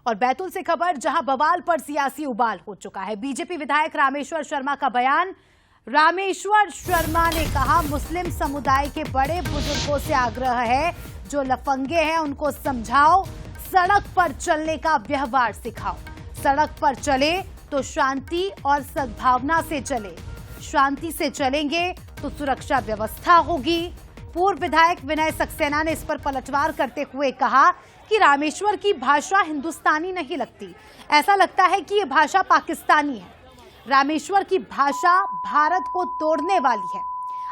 और बैतूल से खबर, जहां बवाल पर सियासी उबाल हो चुका है। बीजेपी विधायक रामेश्वर शर्मा का बयान। रामेश्वर शर्मा ने कहा, मुस्लिम समुदाय के बड़े बुजुर्गों से आग्रह है, जो लफंगे हैं उनको समझाओ, सड़क पर चलने का व्यवहार सिखाओ। सड़क पर चले तो शांति और सद्भावना से चले, शांति से चलेंगे तो सुरक्षा व्यवस्था होगी। पूर्व विधायक विनय सक्सेना ने इस पर पलटवार करते हुए कहा कि रामेश्वर की भाषा हिंदुस्तानी नहीं लगती, ऐसा लगता है कि ये भाषा पाकिस्तानी है। रामेश्वर की भाषा भारत को तोड़ने वाली है।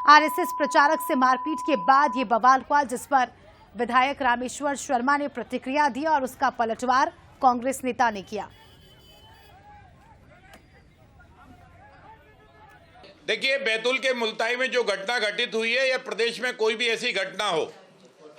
आरएसएस प्रचारक से मारपीट के बाद ये बवाल हुआ, जिस पर विधायक रामेश्वर शर्मा ने प्रतिक्रिया दी और उसका पलटवार कांग्रेस नेता ने किया। देखिए, बैतूल के मुल्ताई में जो घटना घटित हुई है या प्रदेश में कोई भी ऐसी घटना हो,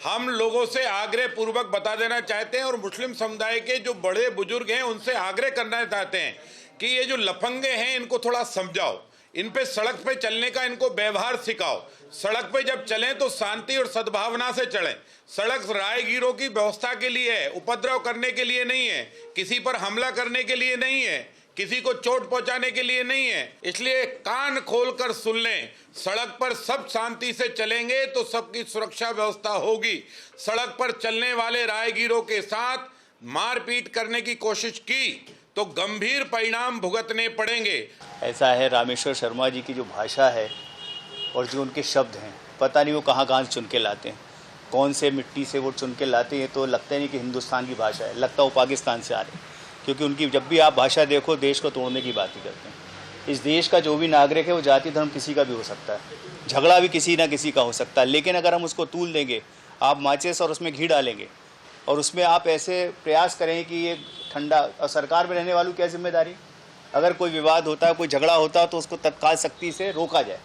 हम लोगों से आग्रह पूर्वक बता देना चाहते हैं और मुस्लिम समुदाय के जो बड़े बुजुर्ग हैं उनसे आग्रह करना चाहते हैं कि ये जो लफंगे हैं इनको थोड़ा समझाओ, इन पे सड़क पे चलने का इनको व्यवहार सिखाओ। सड़क पे जब चलें तो शांति और सद्भावना से चलें। सड़क राहगीरों की व्यवस्था के लिए है, उपद्रव करने के लिए नहीं है, किसी पर हमला करने के लिए नहीं है, किसी को चोट पहुंचाने के लिए नहीं है। इसलिए कान खोलकर सुन लें, सड़क पर सब शांति से चलेंगे तो सबकी सुरक्षा व्यवस्था होगी। सड़क पर चलने वाले राहगीरों के साथ मारपीट करने की कोशिश की तो गंभीर परिणाम भुगतने पड़ेंगे। ऐसा है, रामेश्वर शर्मा जी की जो भाषा है और जो उनके शब्द हैं, पता नहीं वो कहाँ कहाँ से चुन के लाते हैं, कौन से मिट्टी से वो चुन के लाते हैं। तो लगता नहीं कि हिंदुस्तान की भाषा है, लगता वो पाकिस्तान से आ रही है, क्योंकि उनकी जब भी आप भाषा देखो देश को तोड़ने की बात ही करते हैं। इस देश का जो भी नागरिक है वो जाति धर्म किसी का भी हो सकता है, झगड़ा भी किसी ना किसी का हो सकता है, लेकिन अगर हम उसको तूल देंगे, आप माचिस और उसमें घी डालेंगे और उसमें आप ऐसे प्रयास करें कि ये ठंडा, और सरकार में रहने वालों की क्या जिम्मेदारी, अगर कोई विवाद होता है, कोई झगड़ा होता है तो उसको तत्काल सख्ती से रोका जाए,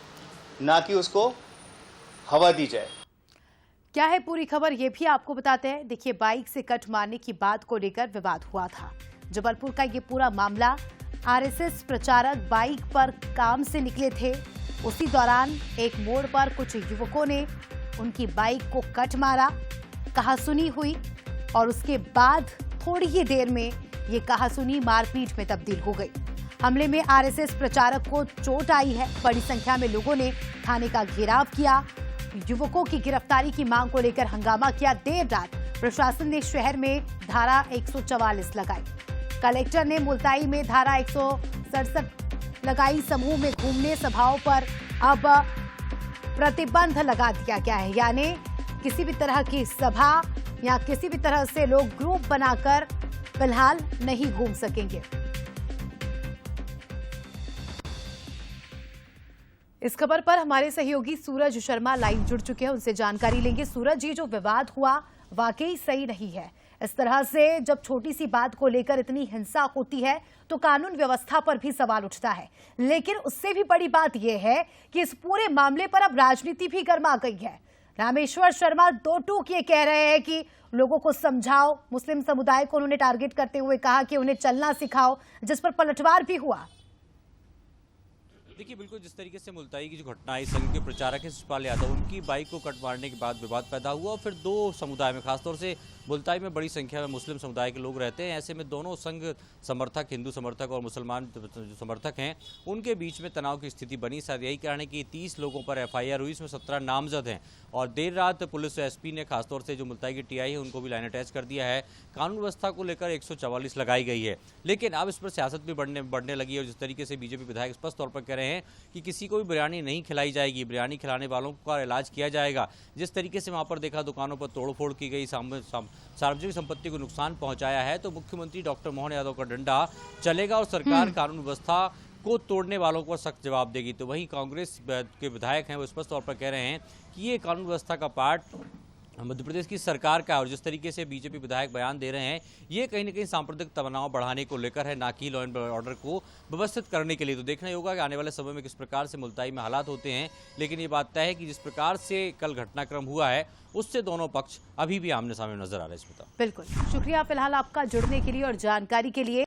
ना कि उसको हवा दी जाए। क्या है पूरी खबर, ये भी आपको बताते हैं। देखिए, बाइक से कट मारने की बात को लेकर विवाद हुआ था। जबलपुर का ये पूरा मामला, आरएसएस प्रचारक बाइक पर काम से निकले थे, उसी दौरान एक मोड़ पर कुछ युवकों ने उनकी बाइक को कट मारा, कहासुनी हुई और उसके बाद थोड़ी ही देर में ये कहासुनी मारपीट में तब्दील हो गई। हमले में आरएसएस प्रचारक को चोट आई है। बड़ी संख्या में लोगों ने थाने का घेराव किया, युवकों की गिरफ्तारी की मांग को लेकर हंगामा किया। देर रात प्रशासन ने शहर में धारा 144 लगाई। कलेक्टर ने मुल्ताई में धारा 167 लगाई। समूह में घूमने, सभाओं पर अब प्रतिबंध लगा दिया गया है, यानी किसी भी तरह की सभा या किसी भी तरह से लोग ग्रुप बनाकर फिलहाल नहीं घूम सकेंगे। इस खबर पर हमारे सहयोगी सूरज शर्मा लाइव जुड़ चुके हैं, उनसे जानकारी लेंगे। सूरज, ये जो विवाद हुआ वाकई सही नहीं है। इस तरह से जब छोटी सी बात को लेकर इतनी हिंसा होती है तो कानून व्यवस्था पर भी सवाल उठता है, लेकिन उससे भी बड़ी बात यह है कि इस पूरे मामले पर अब राजनीति भी गर्मा गई है। रामेश्वर शर्मा दो टूक ये कह रहे हैं कि लोगों को समझाओ, मुस्लिम समुदाय को उन्होंने टारगेट करते हुए कहा कि उन्हें चलना सिखाओ, जिस पर पलटवार भी हुआ। देखिए, बिल्कुल जिस तरीके से मुल्ताई की जो घटना आई, संघ के प्रचारक हैं शिवपाल यादव, उनकी बाइक को कट मारने के बाद विवाद पैदा हुआ और फिर दो समुदाय में, खासतौर से मुल्ताई में बड़ी संख्या में मुस्लिम समुदाय के लोग रहते हैं। ऐसे में दोनों संघ समर्थक, हिंदू समर्थक और मुसलमान जो समर्थक हैं, उनके बीच में तनाव की स्थिति बनी। शायद यही कारण है कि 30 लोगों पर एफआईआर हुई, इसमें 17 नामजद हैं। और देर रात पुलिस एसपी ने खासतौर से जो मुल्ताई की टीआई है उनको भी लाइन अटैच कर दिया है। कानून व्यवस्था को लेकर 144 लगाई गई है, लेकिन अब इस पर सियासत भी बढ़ने लगी है। और जिस तरीके से बीजेपी विधायक स्पष्ट तौर पर कह रहे हैं कि किसी को भी बिरयानी नहीं खिलाई जाएगी, बिरयानी खिलाने वालों का इलाज किया जाएगा। जिस तरीके से वहाँ पर देखा, दुकानों पर तोड़फोड़ की गई, सार्वजनिक संपत्ति को नुकसान पहुंचाया है, तो मुख्यमंत्री डॉक्टर मोहन यादव का डंडा चलेगा और सरकार कानून व्यवस्था को तोड़ने वालों को सख्त जवाब देगी। तो वहीं कांग्रेस के विधायक हैं वो स्पष्ट तौर पर कह रहे हैं कि ये कानून व्यवस्था का पार्ट मध्य प्रदेश की सरकार का है। और जिस तरीके से बीजेपी विधायक बयान दे रहे हैं, ये कहीं ना कहीं सांप्रदायिक तनाव बढ़ाने को लेकर है, ना कि लॉ एंड ऑर्डर को व्यवस्थित करने के लिए। तो देखना ही होगा कि आने वाले समय में किस प्रकार से मुल्ताई में हालात होते हैं, लेकिन ये बात तय है कि जिस प्रकार से कल घटनाक्रम हुआ है उससे दोनों पक्ष अभी भी आमने सामने नजर आ रहे हैं। बिल्कुल, शुक्रिया फिलहाल आपका जुड़ने के लिए और जानकारी के लिए।